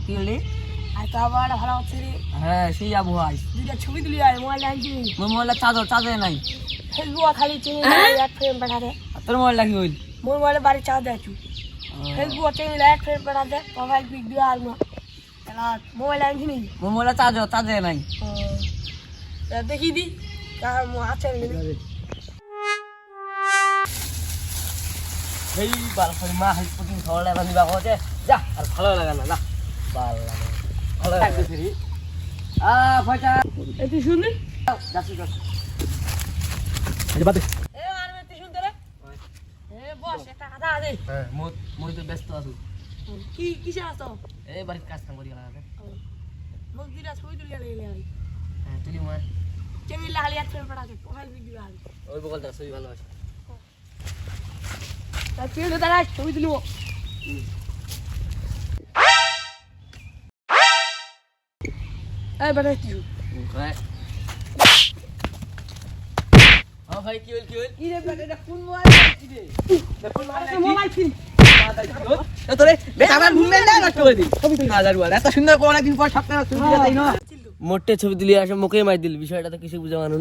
কি বলি? আর তো আবার ভালো হচ্ছে রে। হ্যাঁ সেই যাবো আজ। দুইটা ছবি তুলি আর মোবাইল আনছি। মোর মোবাইলটা চার্জার নাই। ফেসবুক খালি চিনি এক ফ্রেম পাঠাতে। আর তোর মোবাইলটা কি হইল? মোর মোবাইলে বাড়ি চার্জ আছে। ফেসবুক চিনি এক ফ্রেম পাঠাতে প্রোফাইল পিক দিয়ে আর না মোবাইল আনছি নি। মোর মোবাইলটা চার্জার নাই। দেখি দি কার আছে এই বাল খালি মা হাই প্রতিদিন খাওয়ালে বাঁধি বাবা হচ্ছে যা আর ভালো লাগে না, না বাল লাগে ভালো লাগতেছে রে। পয়সা তুই শুনলি? যাচ্ছি এ আর তুই শুনতে রে? বস একটা কথা আছে। হ্যাঁ মই তো ব্যস্ত আছো। কি কিসে আসতো? এই বাড়ির কাজ কাম করি গেলাম। মোক দিরা ছবি তুলি লাগলে হ্যাঁ তুলি মই চিনি লাগলে এক ফ্রেম পাঠাতে প্রোফাইল পিক দিয়ে আর ওই বগলটা ছবি ভালো আছে। তা তুই তো তারা ছবি তুলিব। এই বেটা তুই ভাই কি হইল কি রে বেটা এটা কোন মোবাইল আছে রে? কোন মোবাইল কিন তোরে বেটা আমার ঘুম না নষ্ট করে দি ছবি তুলি 1000 টাকা এত সুন্দর কোন একদিন পর সপ্তাহে ছবি দিলাই না মোটে ছবি দিলি আসে মুখে মার দিল বিষয়টা তো কিছু বুঝা মানুষ